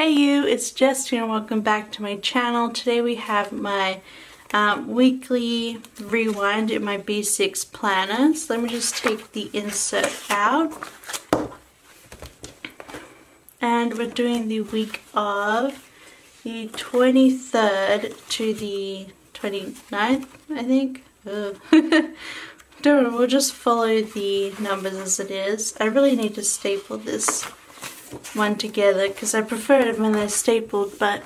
Hey you, it's Jess and welcome back to my channel. Today we have my weekly rewind in my B6 planner. So let me just take the insert out. And we're doing the week of the 23rd to the 29th, I think. Don't know, we'll just follow the numbers as it is. I really need to staple this one together because I prefer it when they're stapled, but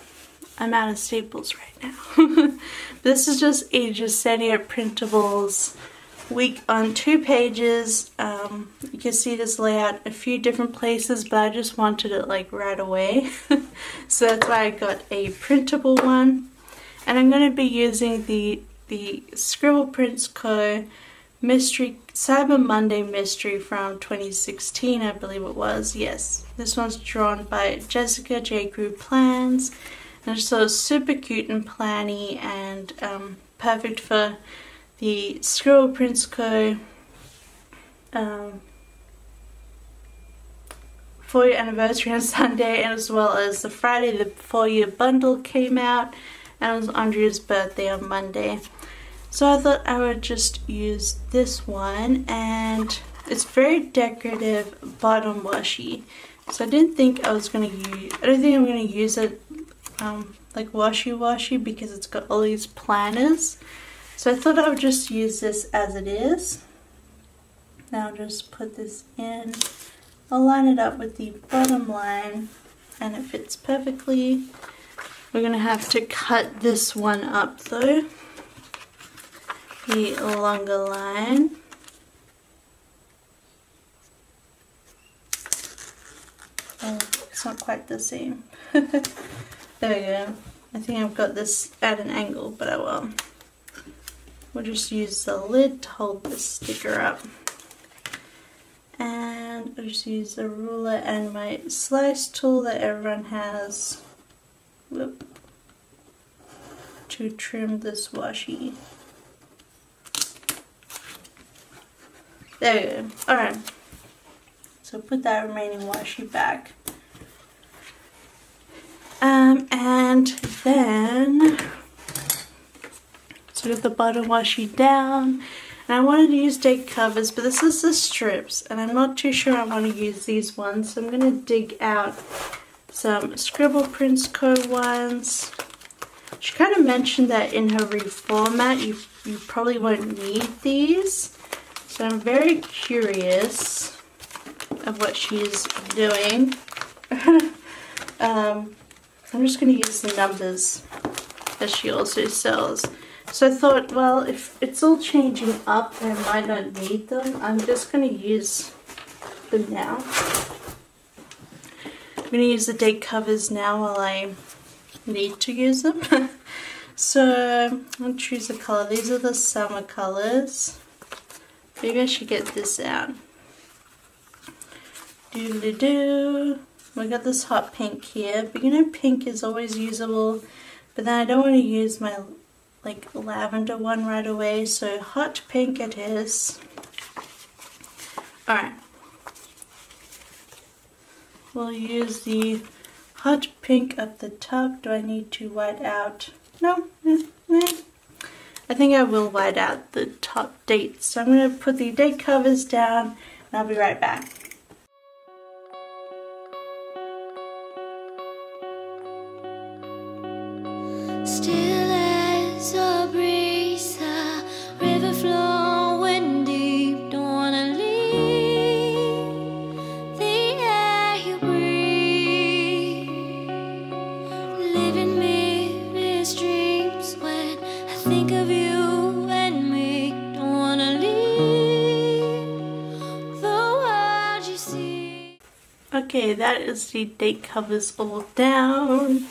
I'm out of staples right now. This is just a Giuseppe Printables week on 2 pages. You can see this layout a few different places, but I just wanted it like right away. So that's why I got a printable one. And I'm going to be using the Scribble Prints Co. Mystery Cyber Monday mystery from 2016, I believe it was. Yes, this one's drawn by Jessica J. Crew Plans, and it's so super cute and planny and perfect for the Scribble Prints Co. 4-year anniversary on Sunday, and as well as the Friday the 4-year bundle came out, and it was Andrea's birthday on Monday. So I thought I would just use this one, and it's very decorative bottom washi. So I didn't think I was gonna use. I don't think I'm gonna use it like washi because it's got all these planners. So I thought I would just use this as it is. Now I'll just put this in. I'll line it up with the bottom line, and it fits perfectly. We're gonna have to cut this one up though. The longer line. Oh, it's not quite the same. There we go. I think I've got this at an angle, but I will. We'll just use the lid to hold this sticker up. And I'll just use the ruler and my slice tool that everyone has. Whoop. To trim this washi. There we go. Alright. So put that remaining washi back. And then so get the bottom washi down. And I wanted to use date covers, but this is the strips, and I'm not too sure I want to use these ones, so I'm gonna dig out some Scribble Prints Co. ones. She kind of mentioned that in her reformat you probably won't need these. So I'm very curious of what she's doing. I'm just going to use the numbers that she also sells. So I thought, well, if it's all changing up and I might not need them, I'm just going to use them now. I'm going to use the date covers now while I need to use them. So I'll choose a color. These are the summer colors. Maybe I should get this out. Doodly-doo. We got this hot pink here, but you know pink is always usable, but then I don't want to use my like lavender one right away, so hot pink it is. Alright. We'll use the hot pink up the top. Do I need to white out? No. I think I will white out the top dates. So I'm going to put the date covers down and I'll be right back. Still as a breeze, a river flowing deep, don't wanna leave the air you breathe, living me dreams when I think of you and me, don't wanna leave the world you see. Okay, that is the date covers all down.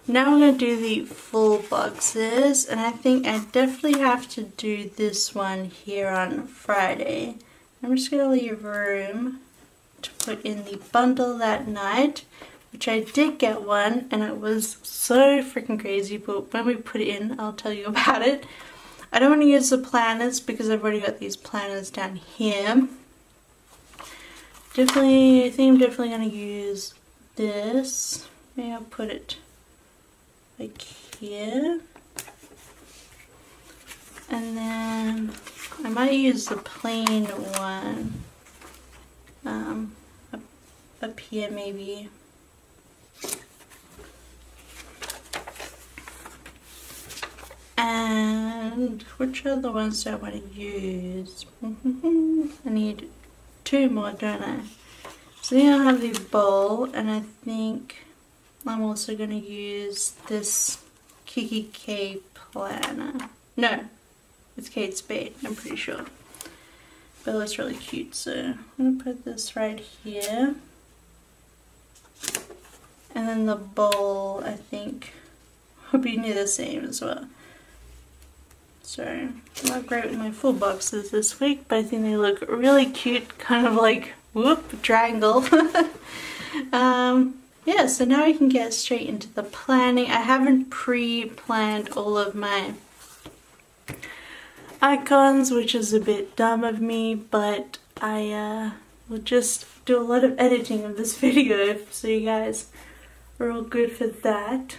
Now I'm going to do the full boxes, and I think I definitely have to do this one here on Friday. I'm just going to leave room to put in the bundle that night, which I did get one, and it was so freaking crazy, but when we put it in, I'll tell you about it. I don't want to use the planners because I've already got these planners down here. I think I'm definitely going to use this. maybe I'll put it like here. And then I might use the plain one up here maybe. And which other ones do I want to use? I need 2 more, don't I? So then I have the bowl, and I think I'm also going to use this Kiki K planner. No, it's Kate Spade, I'm pretty sure. But it looks really cute, so I'm going to put this right here. And then the bowl, I think, will be near the same as well. So, I'm not great with my full boxes this week, but I think they look really cute, kind of like, whoop, triangle. Yeah, so now we can get straight into the planning. I haven't pre-planned all of my icons, which is a bit dumb of me, but I will just do a lot of editing of this video, so you guys are all good for that.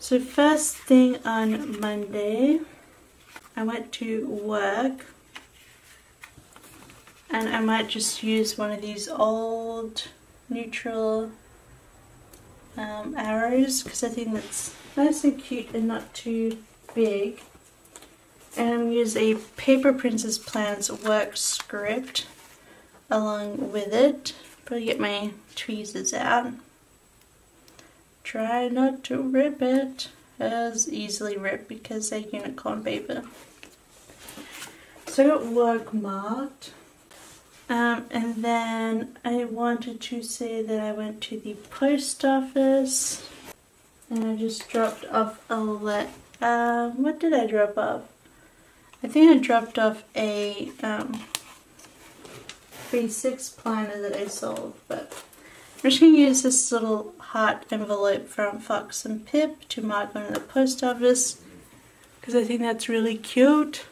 So first thing on Monday, I went to work, and I might just use one of these old neutral arrows, because I think that's nice and cute and not too big. And I'm going to use a Paper Princess Plans work script along with it. Probably get my tweezers out. Try not to rip it. It was easily ripped because they're unicorn paper. So I got work marked. And then I wanted to say that I went to the post office and I just dropped off a what did I drop off? I think I dropped off a 3/6 planner that I sold, but I'm just going to use this little heart envelope from Fox and Pip to mark on the post office because I think that's really cute.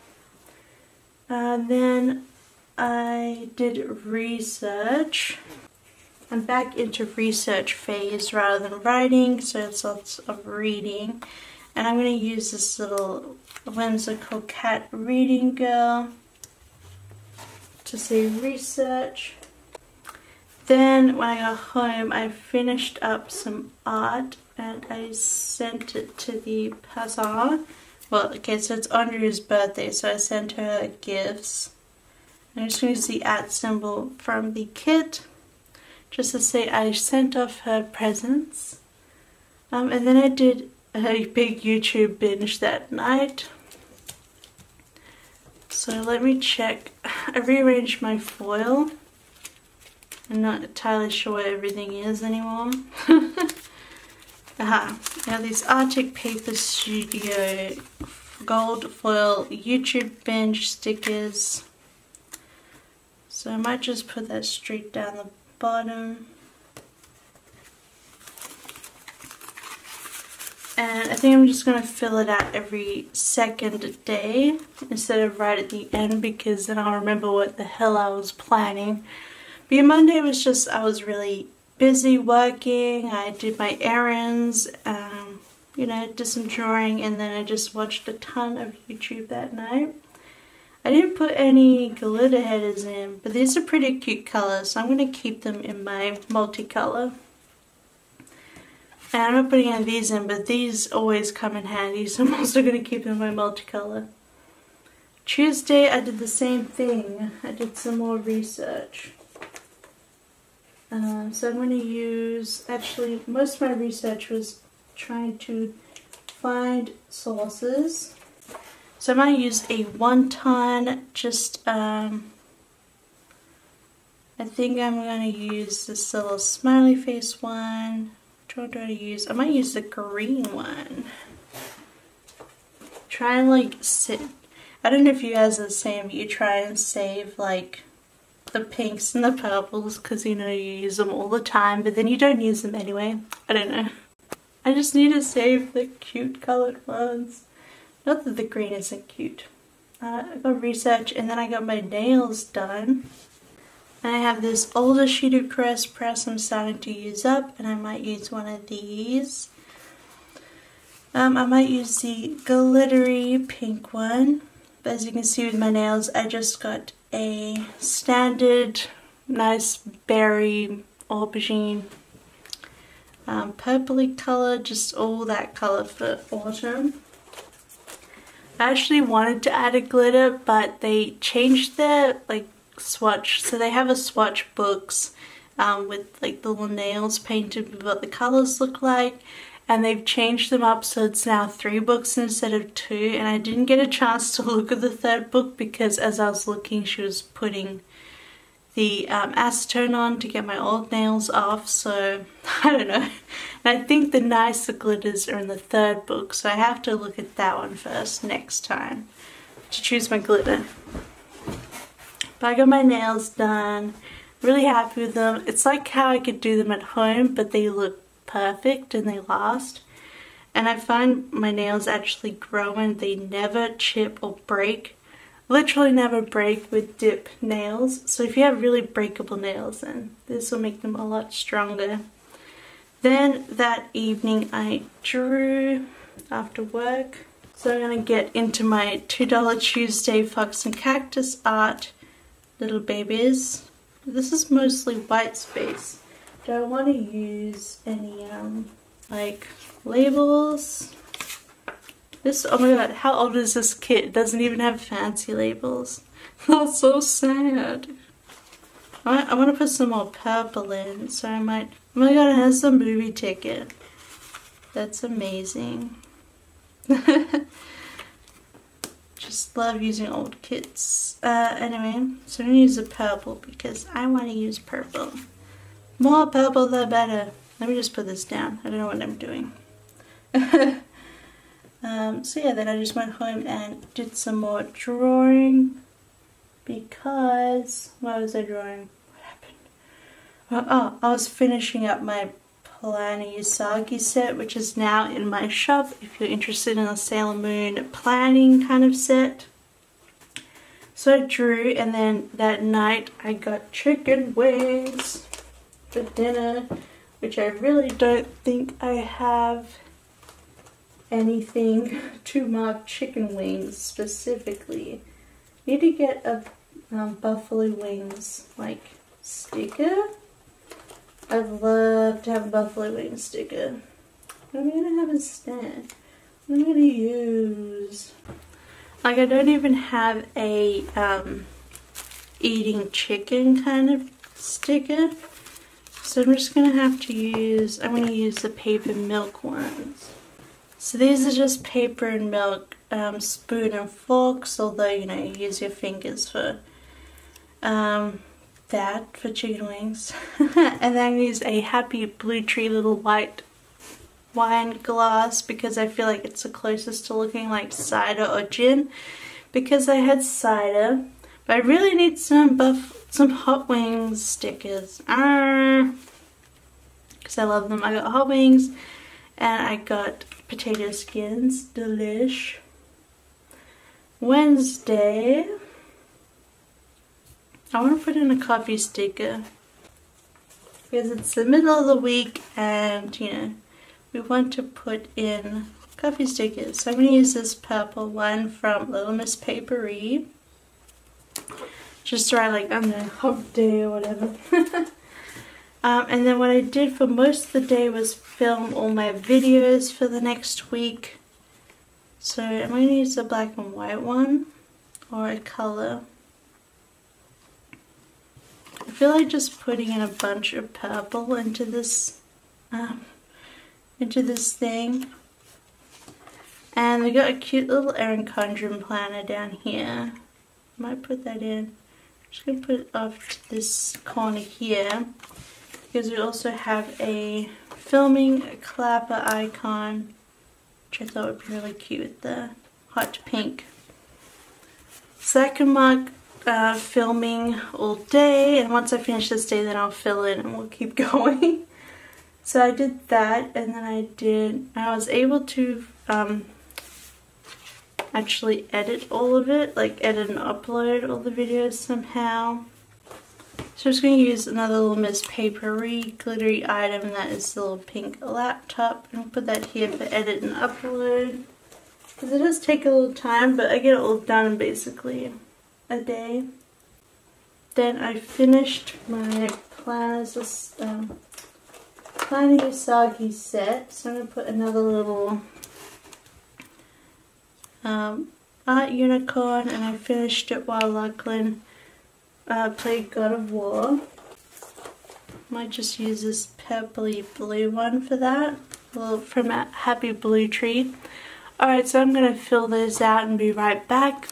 Then I did research. I'm back into research phase rather than writing, so it's lots of reading. And I'm going to use this little whimsical cat reading girl to say research. Then when I got home, I finished up some art and I sent it to the person. Well, okay, so it's Andrea's birthday, so I sent her gifts. I'm just going to use the @ symbol from the kit just to say I sent off her presents. And then I did a big YouTube binge that night. So let me check. I rearranged my foil. I'm not entirely sure where everything is anymore. Aha, now these Arctic Paper Studio gold foil YouTube binge stickers. So I might just put that straight down the bottom. And I think I'm just going to fill it out every second day instead of right at the end, because then I'll remember what the hell I was planning. But yeah, Monday was just, I was really busy working. I did my errands, you know, did some drawing, and then I just watched a ton of YouTube that night. I didn't put any glitter headers in, but these are pretty cute colors, so I'm going to keep them in my multicolor. And I'm not putting any of these in, but these always come in handy, so I'm also going to keep them in my multicolor. Tuesday I did the same thing. I did some more research. So I'm going to use, actually most of my research was trying to find sources. So I might use a 1 ton, just, I think I'm going to use this little smiley face one. Which one do I use? I might use the green one. Try and like I don't know if you guys are the same, but you try and save like the pinks and the purples because you know you use them all the time, but then you don't use them anyway. I don't know. I just need to save the cute colored ones. Not that the green isn't cute. I got research and then I got my nails done. And I have this older sheet of crest press I'm starting to use up, and I might use one of these. I might use the glittery pink one. But as you can see with my nails, I just got a standard nice berry aubergine purpley color, just all that color for autumn. I actually wanted to add a glitter, but they changed their like swatch, so they have a swatch books with like the little nails painted with what the colors look like, and they've changed them up so it's now 3 books instead of 2, and I didn't get a chance to look at the 3rd book because as I was looking she was putting the acetone on to get my old nails off, so I don't know. And I think the nicer glitters are in the 3rd book, so I have to look at that one first next time to choose my glitter. But I got my nails done, really happy with them. It's like how I could do them at home, but they look perfect and they last. And I find my nails actually grow and they never chip or break. Literally never break with dip nails. So if you have really breakable nails, then this will make them a lot stronger. Then that evening I drew after work. So I'm going to get into my $2 Tuesday Fox and Cactus art little babies. This is mostly white space. Do I want to use any like labels? This, oh my god, how old is this kit? It doesn't even have fancy labels. That's so sad. I want to put some more purple in, so I might, oh my god, it has the movie ticket. That's amazing. Just love using old kits. Anyway, so I'm going to use the purple because I want to use purple. More purple the better. Let me just put this down. I don't know what I'm doing. So yeah, then I just went home and did some more drawing because, why was I drawing? What happened? Oh, I was finishing up my Planner Usagi set, which is now in my shop if you're interested in a Sailor Moon planning kind of set. So I drew, and then that night I got chicken wings for dinner, which I really don't think I have anything to mark chicken wings specifically. Need to get a buffalo wings like sticker. I'd love to have a buffalo wings sticker. What am I gonna have instead? What am I gonna use? Like, I don't even have a eating chicken kind of sticker, so I'm just gonna have to use, I'm gonna use the paper milk ones. So these are just paper and milk spoon and forks, although, you know, you use your fingers for that for chicken wings. And then I use a Happy Blue Tree little white wine glass because I feel like it's the closest to looking like cider or gin, because I had cider, but I really need some hot wings stickers because I love them. I got hot wings and I got potato skins, delish. Wednesday, I want to put in a coffee sticker because it's the middle of the week and, you know, we want to put in coffee stickers. So I'm going to use this purple one from Little Miss Papery. Just to write like, I don't know, hump day or whatever. And then what I did for most of the day was film all my videos for the next week. So I'm going to use the black and white one or a color. I feel like just putting in a bunch of purple into this thing. And we got a cute little Erin Condren planner down here. Might put that in. I'm just going to put it off to this corner here because we also have a filming clapper icon, which I thought would be really cute with the hot pink. So that can mark filming all day, and once I finish this day then I'll fill in and we'll keep going. So I did that, and then I was able to actually edit all of it, like edit and upload all the videos somehow. So I'm just going to use another little Miss Papery glittery item, and that is the little pink laptop. And I'll put that here for edit and upload. Because it does take a little time, but I get it all done in basically a day. Then I finished my Planning Usagi set. So I'm going to put another little art unicorn, and I finished it while Lachlan played God of War. Might just use this purpley blue one for that, from Happy Blue Tree. Alright, so I'm going to fill those out and be right back.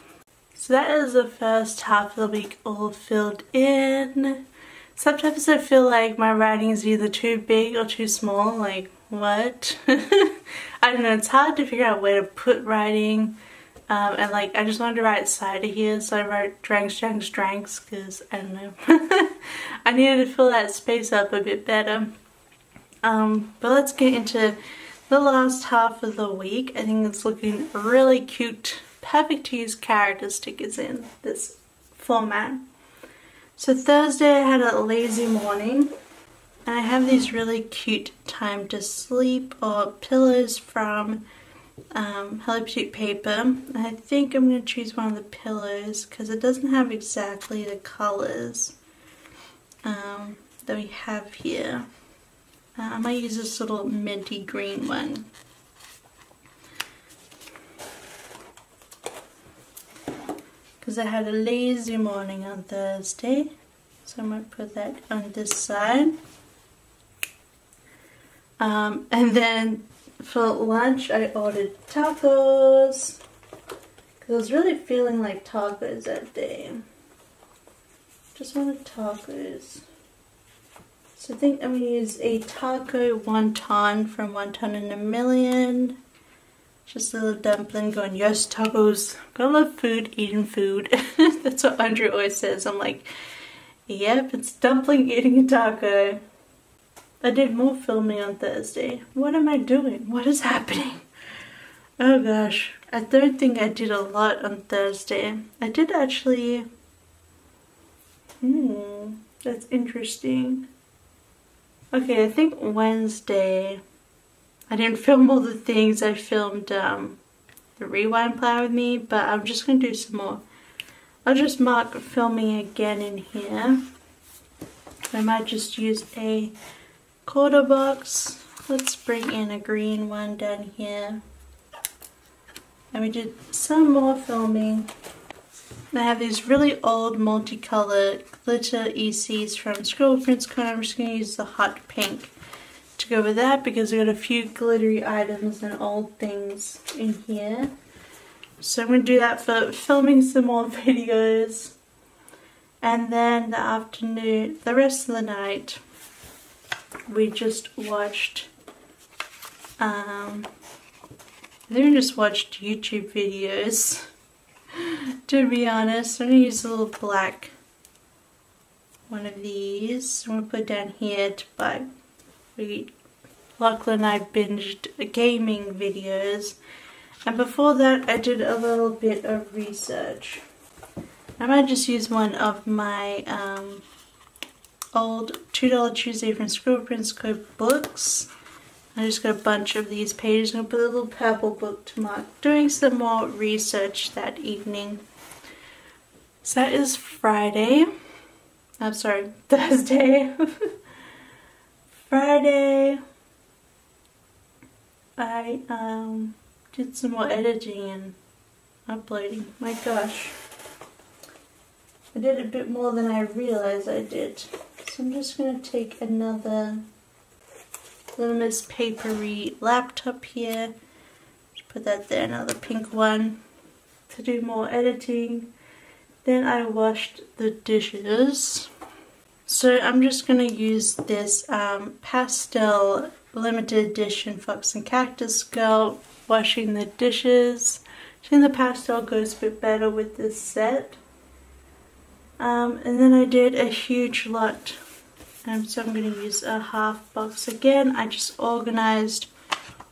So that is the first half of the week all filled in. Sometimes I feel like my writing is either too big or too small, like what? I don't know, it's hard to figure out where to put writing. And like I just wanted to write cider here, so I wrote dranks because I don't know. I needed to fill that space up a bit better. But let's get into the last half of the week. I think it's looking really cute. Perfect to use character stickers in this format. So Thursday I had a lazy morning, and I have these really cute time to sleep or pillows from Hello Petite Paper. I think I'm going to choose one of the pillows because it doesn't have exactly the colors that we have here. I might use this little minty green one. Because I had a lazy morning on Thursday. So I'm going to put that on this side. And then for lunch I ordered tacos. Because I was really feeling like tacos that day. Just wanted tacos. So I think I'm going to use a taco wonton from Wonton in a Million. Just a little dumpling going, yes, tacos. I love food, eating food. That's what Andrew always says. I'm like, yep, it's dumpling eating a taco. I did more filming on Thursday. What am I doing? What is happening? Oh gosh. I don't think I did a lot on Thursday. I did actually... that's interesting. Okay, I think Wednesday... I didn't film all the things. I filmed the rewind plan with me, but I'm just going to do some more. I'll just mark filming again in here. I might just use a quarter box. Let's bring in a green one down here. And we did some more filming. I have these really old multicolored glitter ECs from Scribble Prince Corner. I'm just going to use the hot pink to go with that because I got a few glittery items and old things in here. So I'm going to do that for filming some more videos. And then the afternoon, the rest of the night, we just watched, I think we just watched YouTube videos, to be honest. I'm going to use a little black one of these. I'm going to put it down here to buy. Lachlan and I binged gaming videos, and before that I did a little bit of research. I might just use one of my old $2 Tuesday from Scribble Prince Code books. I just got a bunch of these pages. I'm going to put a little purple book to mark. Doing some more research that evening. So that is Friday. I'm sorry, Thursday. Friday, I did some more editing and uploading. My gosh, I did a bit more than I realized I did. So I'm just going to take another little Miss Papery laptop here. Just put that there, another pink one, to do more editing. Then I washed the dishes. So I'm just going to use this pastel limited edition Fox and Cactus Girl washing the dishes. I think the pastel goes a bit better with this set. And then I did a huge lot. So I'm going to use a half box again. I just organized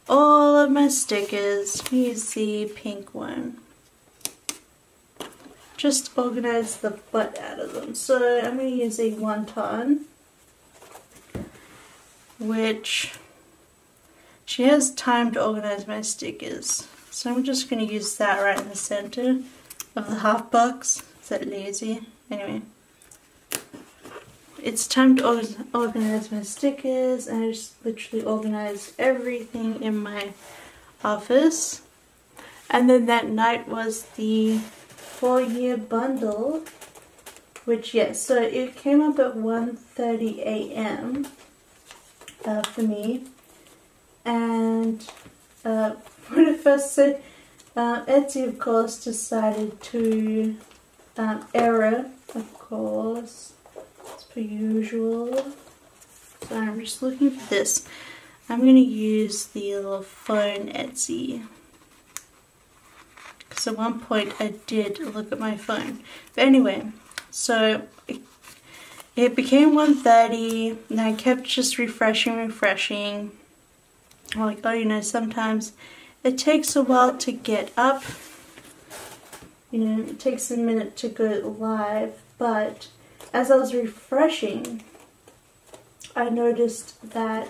all of my stickers. Here's the pink one. just organize the butt out of them. So I'm going to use a wonton, which she has time to organize my stickers. So I'm just going to use that right in the center of the half box. Is that lazy? Anyway. It's time to organize my stickers, and I just literally organized everything in my office. And then that night was the 4-year bundle, which, yes, so it came up at 1:30 a.m. For me. And when it first said, Etsy, of course, decided to error, of course. Per usual. So I'm just looking for this. I'm going to use the little phone Etsy, because at one point I did look at my phone. But anyway, so it became 1:30 and I kept just refreshing. I'm like, oh, you know, sometimes it takes a while to get up. You know, it takes a minute to go live, but as I was refreshing, I noticed that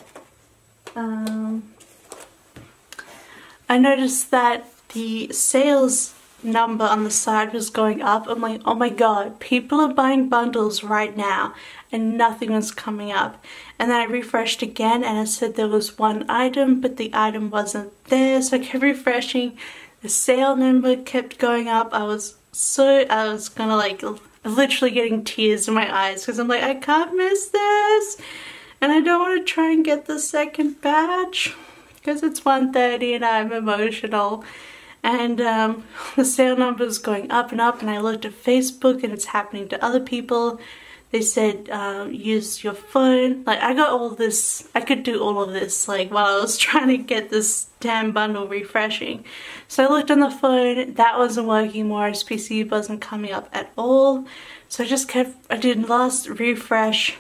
the sales number on the side was going up. I'm like, oh my god, people are buying bundles right now, and nothing was coming up. And then I refreshed again, and it said there was one item, but the item wasn't there. So I kept refreshing. The sale number kept going up. I was gonna like literally getting tears in my eyes, because I'm like, I can't miss this, and I don't want to try and get the second batch because it's 1:30 and I'm emotional. And the sale number is going up and up, and I looked at Facebook and it's happening to other people. They said use your phone. Like, I got all this, I could do all of this like while I was trying to get this damn bundle refreshing. So I looked on the phone, that wasn't working. MoreSPC wasn't coming up at all. So I did last refresh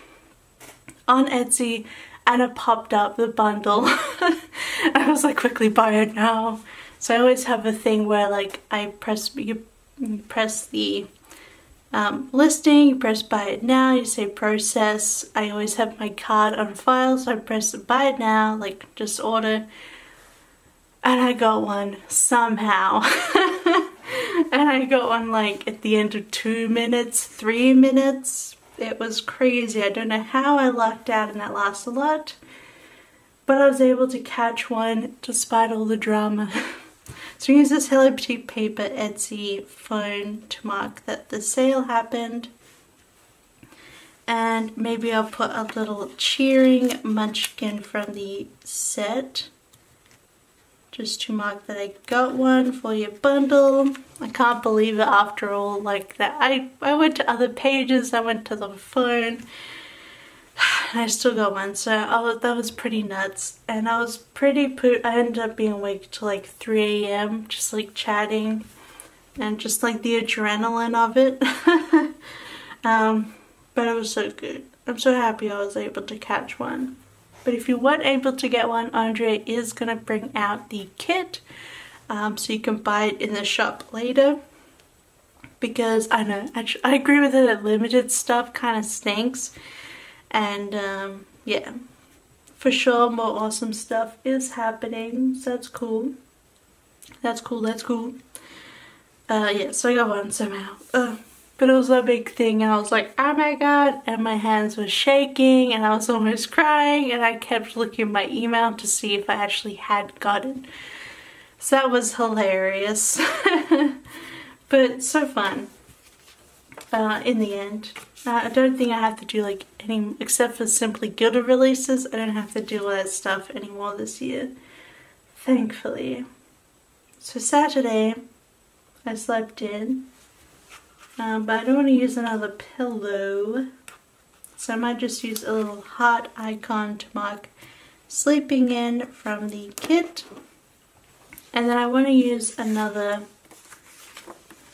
on Etsy, and it popped up the bundle. I was like, quickly buy it now. So I always have a thing where like you press the listing, you press buy it now, you say process. I always have my card on file, so I press buy it now, like just order. And I got one somehow. And I got one like at the end of 2 minutes, 3 minutes. It was crazy. I don't know how I lucked out in that last lot, but I was able to catch one despite all the drama. So I use this Hello Kitty paper Etsy phone to mark that the sale happened. And maybe I'll put a little cheering munchkin from the set, just to mark that I got one for your bundle. I can't believe it after all like that. I went to other pages, I went to the phone, and I still got one. So that was pretty nuts. And I was I ended up being awake till like 3 a.m. just like chatting and just like the adrenaline of it. But it was so good. I'm so happy I was able to catch one. But if you weren't able to get one, Andre is going to bring out the kit, so you can buy it in the shop later. Because I know, I agree with it, that limited stuff kind of stinks. And yeah, for sure more awesome stuff is happening, so that's cool. That's cool. Yeah, so I got one somehow. But it was a big thing, and I was like, oh my god, and my hands were shaking, and I was almost crying, and I kept looking at my email to see if I actually had gotten. So that was hilarious. But so fun. In the end. I don't think I have to do like any, except for Simply Gilded releases, I don't have to do all that stuff anymore this year. Thankfully. So Saturday, I slept in. But I don't want to use another pillow, so I might just use a little heart icon to mark sleeping in from the kit. And then I want to use another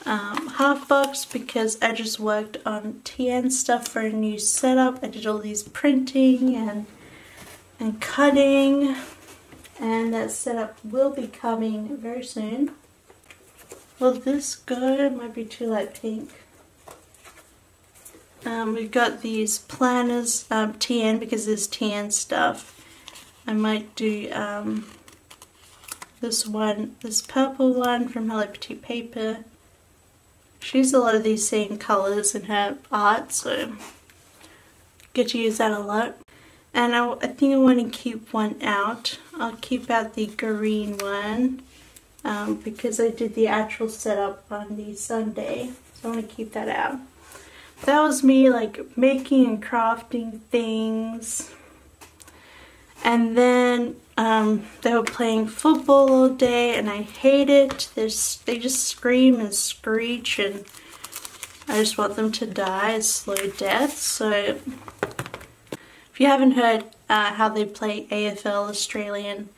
half box, because I just worked on TN stuff for a new setup. I did all these printing and cutting, and that setup will be coming very soon. will this go? It might be too light pink. We've got these planners, TN, because there's TN stuff. I might do this one, this purple one from Hello Petite Paper. She used a lot of these same colours in her art, so get to use that a lot. And I think I want to keep one out. I'll keep out the green one because I did the actual setup on the Sunday, so I want to keep that out. That was me like making and crafting things. And then they were playing football all day and I hate it. They just scream and screech and I just want them to die a slow death. So if you haven't heard how they play AFL, Australian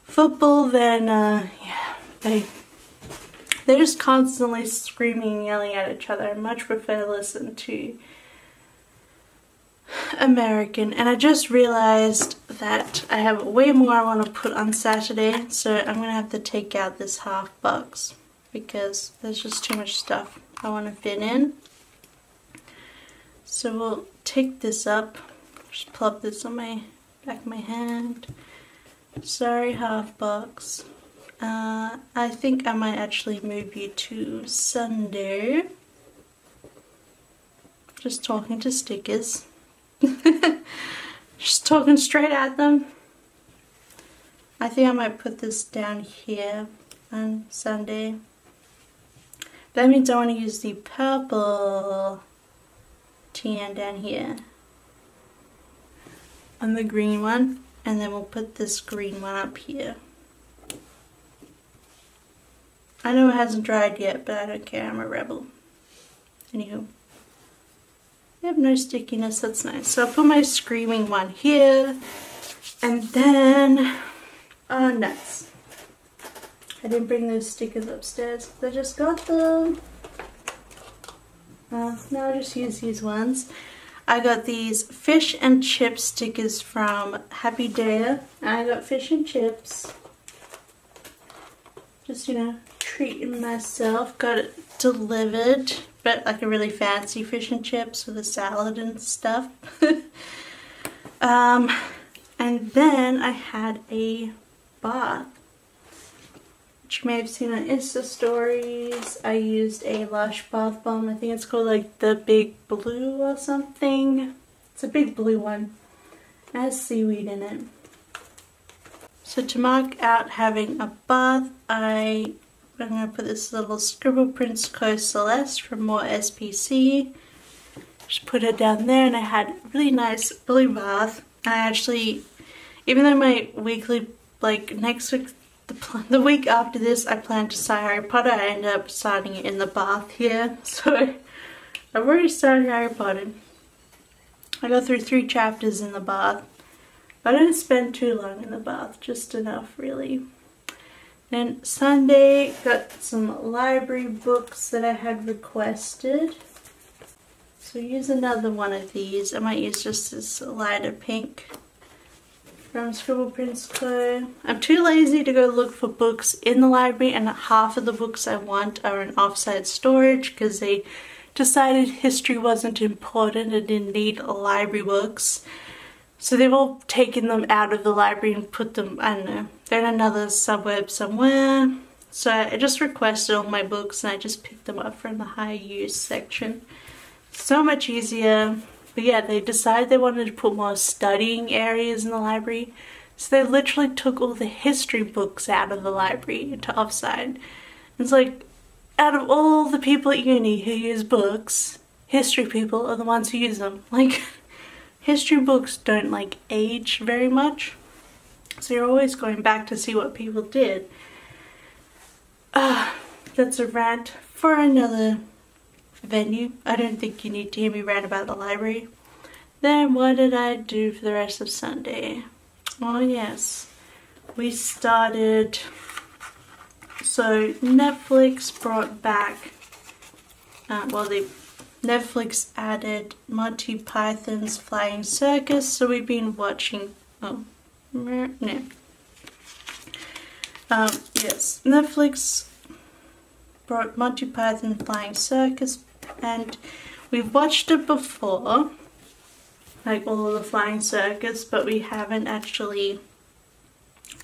football, then yeah, they're just constantly screaming and yelling at each other. I much prefer to listen to American. And I just realized that I have way more I want to put on Saturday, so I'm going to have to take out this half box because there's just too much stuff I want to fit in. So we'll take this up, just plop this on my back of my hand. Sorry, half box. I think I might actually move you to Sunday. Just talking to stickers. Just talking straight at them. I think I might put this down here on Sunday. That means I want to use the purple tan down here on the green one, and then we'll put this green one up here. I know it hasn't dried yet, but I don't care, I'm a rebel. Anywho. I have no stickiness, that's nice. So I'll put my screaming one here, and then, oh nuts. I didn't bring those stickers upstairs, I just got them. Now I'll just use these ones. I got these fish and chip stickers from Happy Day. I got fish and chips. Just, you know, treating myself. Got it delivered, but like a really fancy fish and chips with a salad and stuff. And then I had a bath, which you may have seen on Insta stories. I used a Lush bath bomb. I think it's called like the Big Blue or something. It's a big blue one. It has seaweed in it. So to mark out having a bath, I'm going to put this little Scribble Prince Co Celeste from MoreSPC. Just put it down there, and I had a really nice blue bath. And I actually, even though my weekly, like next week, the week after this, I plan to start Harry Potter, I ended up starting it in the bath here. So I've already started Harry Potter. I go through 3 chapters in the bath. I didn't spend too long in the bath, just enough really. Then Sunday, got some library books that I had requested. So use another one of these. I might use just this lighter pink from Scribble Prince Co. I'm too lazy to go look for books in the library, and half of the books I want are in offsite storage because they decided history wasn't important and didn't need library books. So they've all taken them out of the library and put them, I don't know, they're in another suburb somewhere. So I just requested all my books and I just picked them up from the high use section. So much easier. But yeah, they decided they wanted to put more studying areas in the library. So they literally took all the history books out of the library into offsite. It's like, out of all the people at uni who use books, history people are the ones who use them. Like, history books don't like age very much, so you're always going back to see what people did. That's a rant for another venue. I don't think you need to hear me rant about the library. Then what did I do for the rest of Sunday? Oh yes, we started, so Netflix brought back, Netflix added Monty Python's Flying Circus, so we've been watching, yes, Netflix brought Monty Python Flying Circus, and we've watched it before, like all of the Flying Circus, but we haven't actually,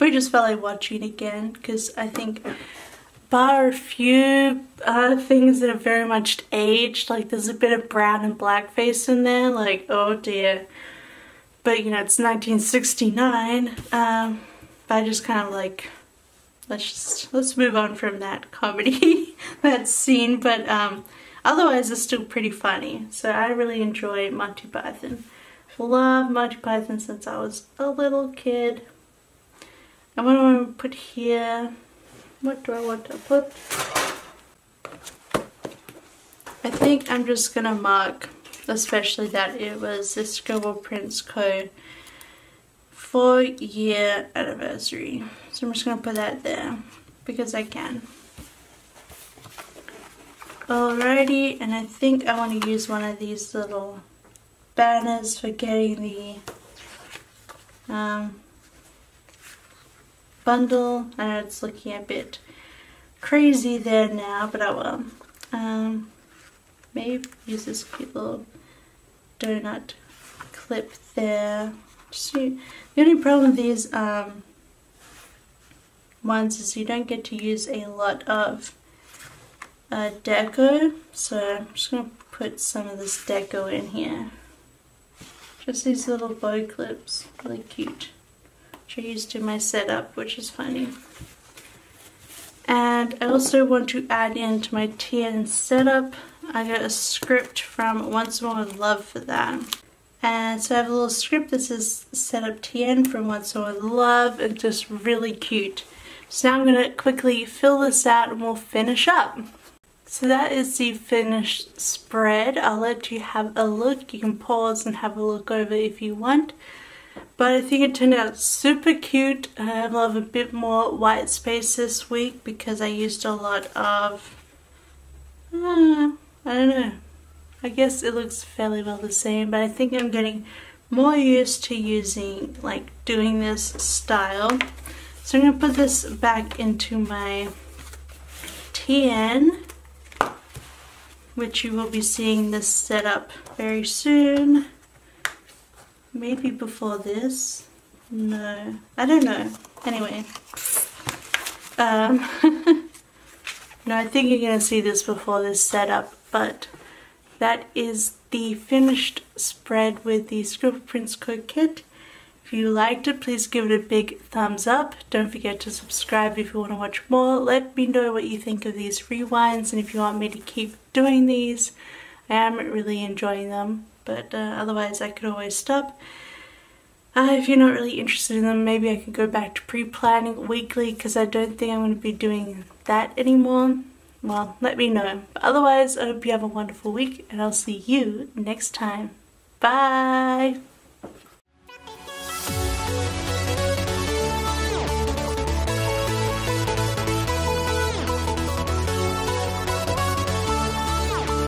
we just felt like watching it again, because I think bar a few things that are very much aged, like there's a bit of brown and blackface in there, like oh dear, but you know, it's 1969, but I just kind of like, let's move on from that comedy, that scene, but otherwise it's still pretty funny. So I really enjoy Monty Python. Love Monty Python since I was a little kid. And what do I want to put here? What do I want to put? I think I'm just gonna mark especially that it was the Scribble Prince Co. 4-year anniversary. So I'm just going to put that there because I can. Alrighty, and I think I want to use one of these little banners for getting the bundle. I know it's looking a bit crazy there now, but I will. Maybe use this cute little donut clip there. The only problem with these ones is you don't get to use a lot of deco, so I'm just going to put some of this deco in here. Just these little bow clips, really cute, which I used in my setup, which is funny. And I also want to add into my TN setup, I got a script from Once More with Love for that. And so I have a little script that says Setup TN from Once More with Love. It's just really cute. So now I'm going to quickly fill this out and we'll finish up. So that is the finished spread. I'll let you have a look. You can pause and have a look over if you want. But I think it turned out super cute. I love a bit more white space this week because I used a lot of, I don't know. I guess it looks fairly well the same, but I think I'm getting more used to using, like, doing this style. So I'm going to put this back into my TN, which you will be seeing this set up very soon. Maybe before this? No, I don't know. Anyway. No, I think you're going to see this before this setup, but that is the finished spread with the Scribble Prince Co. kit. If you liked it, please give it a big thumbs up. Don't forget to subscribe if you want to watch more. Let me know what you think of these rewinds and if you want me to keep doing these. I am really enjoying them, but otherwise I could always stop. If you're not really interested in them, maybe I could go back to pre-planning weekly because I don't think I'm going to be doing that anymore. Well, let me know. But otherwise, I hope you have a wonderful week and I'll see you next time. Bye!